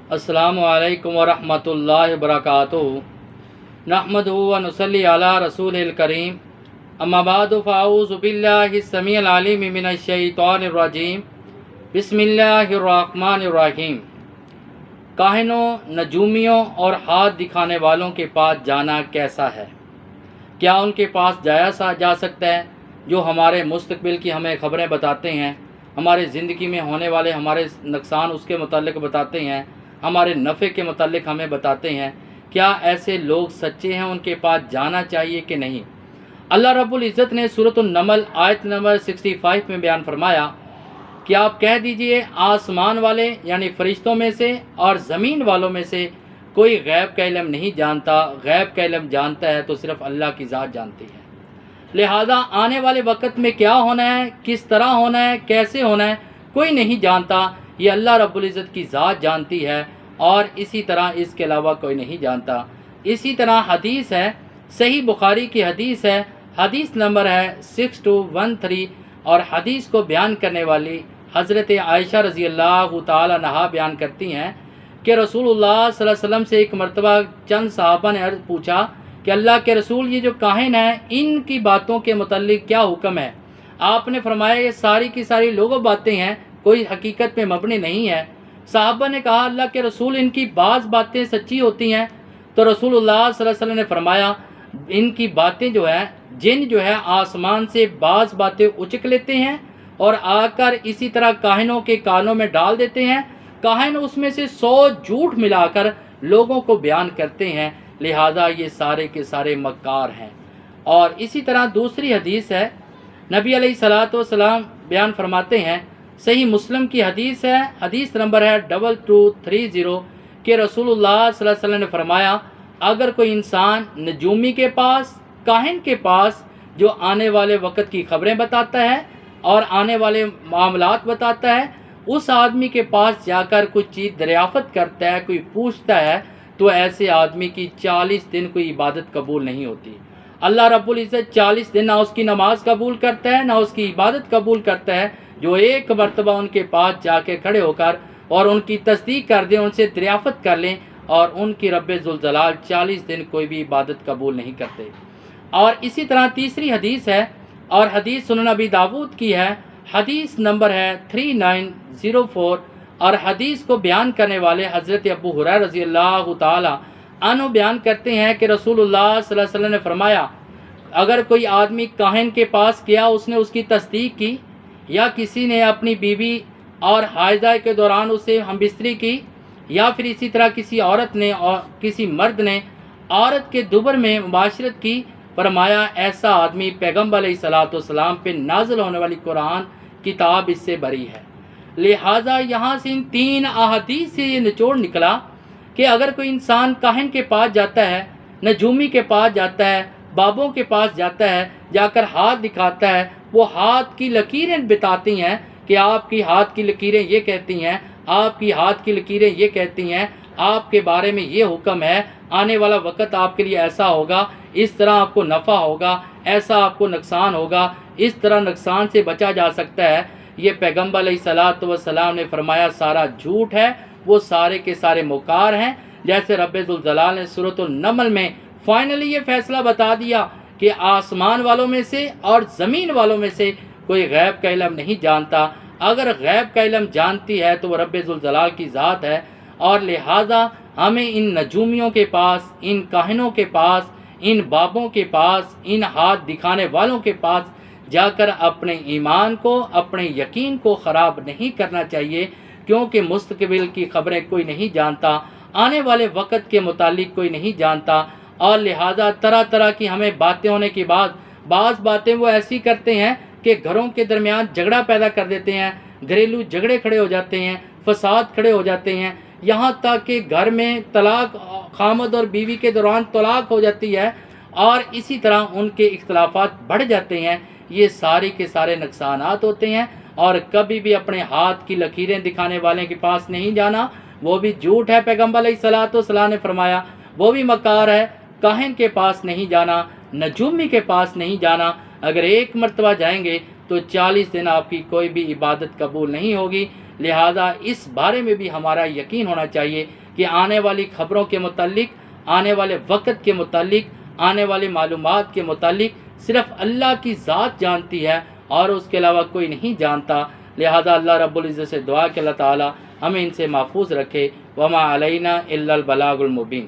अस्सलामु अलैकुम वरहमतुल्लाहि वबरकातुहू। नहमदुहु व नुसल्ली अला रसूलिल करीम। अम्मा बादु फ़अऊज़ु बिल्लाहि स्समीइल अलीम मिनश शैतानिर रजीम। बिस्मिल्लाहिर रहमानिर रहीम। काहिनों, नजूमियों और हाथ दिखाने वालों के पास जाना कैसा है? क्या उनके पास जाया जा सकता है जो हमारे मुस्तकबिल की हमें खबरें बताते हैं, हमारे ज़िंदगी में होने वाले हमारे नुकसान उसके मुतालिक बताते हैं, हमारे नफ़े के मुतालिक हमें बताते हैं? क्या ऐसे लोग सच्चे हैं? उनके पास जाना चाहिए कि नहीं? अल्लाह रब्बुल इज़्ज़त ने सूरतुन नमल आयत नंबर 65 में बयान फरमाया कि आप कह दीजिए, आसमान वाले यानी फ़रिश्तों में से और ज़मीन वालों में से कोई गैब का इल्म नहीं जानता। गैब का इल्म जानता है तो सिर्फ़ अल्लाह की ज़ात जानती है। लिहाजा आने वाले वक्त में क्या होना है, किस तरह होना है, कैसे होना है, कोई नहीं जानता। ये अल्लाह रब्बुल इज़्ज़त की ज़ात जानती है और इसी तरह इसके अलावा कोई नहीं जानता। इसी तरह हदीस है, सही बुखारी की हदीस है, हदीस नंबर है 6213 और हदीस को बयान करने वाली हज़रत आयशा रज़ी अल्लाह ताला अन्हा बयान करती हैं कि रसूलुल्लाह सल्लल्लाहु अलैहि वसल्लम से एक मरतबा चंद सहाबा ने अर्ज़ पूछा कि अल्लाह के रसूल, ये जो काहिन है इनकी बातों के मुतल्लिक क्या हुक्म है? आपने फरमाया ये सारी की सारी लोगों बातें हैं, कोई हकीकत पे मबनी नहीं है। सहाबा ने कहा, अल्लाह के रसूल, इनकी बाज़ बातें सच्ची होती हैं? तो रसूलुल्लाह सल्लल्लाहु अलैहि वसल्लम ने फरमाया, इनकी बातें जो है, जिन जो है आसमान से बाज़ बातें उचक लेते हैं और आकर इसी तरह काहिनों के कानों में डाल देते हैं। काहिन उसमें से 100 झूठ मिलाकर लोगों को बयान करते हैं। लिहाजा ये सारे के सारे मक्कार हैं। और इसी तरह दूसरी हदीस है, नबी अलैहिस्सलातु वस्सलाम बयान फरमाते हैं, सही मुस्लिम की हदीस है, हदीस नंबर है 2230 कि रसूलुल्लाह सल्लल्लाहु अलैहि वसल्लम ने फरमाया, अगर कोई इंसान नजूमी के पास, काहिन के पास जो आने वाले वक्त की खबरें बताता है और आने वाले मामलात बताता है, उस आदमी के पास जाकर कुछ चीज़ दरियाफ़त करता है, कोई पूछता है, तो ऐसे आदमी की 40 दिन कोई इबादत कबूल नहीं होती। अल्लाह रब्बुल इज़्ज़त 40 दिन ना उसकी नमाज कबूल करता है, ना उसकी इबादत कबूल करता है। जो एक मरतबा उनके पास जाके खड़े होकर और उनकी तस्दीक कर दें, उनसे दरियाफ़त कर लें, और उनकी रब्बे ज़ुल जलाल 40 दिन कोई भी इबादत कबूल नहीं करते। और इसी तरह तीसरी हदीस है, और हदीस सुनन अबी दाऊद की है, हदीस नंबर है 3904 और हदीस को बयान करने वाले हज़रत अबू हुरैरा रज़ी अल्लाह ताला अन्हु बयान करते हैं कि रसूलुल्लाह सल्लल्लाहु अलैहि वसल्लम ने फरमाया, अगर कोई आदमी काहिन के पास गया, उसने उसकी तस्दीक की, या किसी ने अपनी बीवी और हायजा के दौरान उसे हमबिस्तरी की, या फिर इसी तरह किसी औरत ने और किसी मर्द ने औरत के दुबर में मुबाशरत की, फरमाया ऐसा आदमी पैगम्बर अलैहिस्सलाम पे नाज़िल होने वाली कुरान किताब इससे बरी है। लिहाजा यहाँ से इन 3 अहादीस से ये निचोड़ निकला कि अगर कोई इंसान काहिन के पास जाता है, नजूमी के पास जाता है, बाबों के पास जाता है, जाकर हाथ दिखाता है, वो हाथ की लकीरें बताती हैं कि आपकी हाथ की लकीरें ये कहती हैं, आपकी हाथ की लकीरें ये कहती हैं, आपके बारे में ये हुक्म है, आने वाला वक्त आपके लिए ऐसा होगा, इस तरह आपको नफ़ा होगा, ऐसा आपको नुकसान होगा, इस तरह नुकसान से बचा जा सकता है। ये पैगम्बर अलैहिस्सलातु वस्सलाम ने फरमाया सारा झूठ है, वो सारे के सारे मुकार हैं। जैसे रब्बे ज़ुल जलाल ने सूरतुन नमल में फाइनली ये फैसला बता दिया कि आसमान वालों में से और ज़मीन वालों में से कोई गैब का इल्म नहीं जानता। अगर गैब का इल्म जानती है तो वो रब्बे ज़ुल जलाल की ज़ात है। और लिहाजा हमें इन नजूमियों के पास, इन काहिनों के पास, इन बाबों के पास, इन हाथ दिखाने वालों के पास जाकर अपने ईमान को, अपने यकीन को ख़राब नहीं करना चाहिए, क्योंकि मुस्तकबिल की खबरें कोई नहीं जानता, आने वाले वक्त के मुतालिक कोई नहीं जानता। और लिहाजा तरह तरह की हमें बातें होने के बाद बाज़ बातें वो ऐसी करते हैं कि घरों के दरमियान झगड़ा पैदा कर देते हैं, घरेलू झगड़े खड़े हो जाते हैं, फसाद खड़े हो जाते हैं, यहाँ तक कि घर में तलाक, खामद और बीवी के दौरान तलाक हो जाती है, और इसी तरह उनके इख्तलाफात बढ़ जाते हैं। ये सारे के सारे नुकसानात होते हैं। और कभी भी अपने हाथ की लकीरें दिखाने वाले के पास नहीं जाना, वो भी झूठ है। पैगम्बर अलैहिस्सलातु वस्सलाम ने फरमाया वो भी मकार है। काहिन के पास नहीं जाना, नजूमी के पास नहीं जाना। अगर एक मरतबा जाएंगे تو 40 دن آپ کی کوئی بھی عبادت قبول نہیں ہوگی۔ لہٰذا اس بارے میں بھی ہمارا یقین ہونا چاہیے کہ آنے والی خبروں کے متعلق، آنے والے وقت کے متعلق، آنے والی معلومات کے متعلق صرف اللہ کی ذات جانتی ہے اور اس کے علاوہ کوئی نہیں جانتا۔ لہذا اللہ رب العزت سے دعا کہ اللہ تعالی ہمیں ان سے محفوظ رکھے۔ وما علینا الا البلاغ المبین۔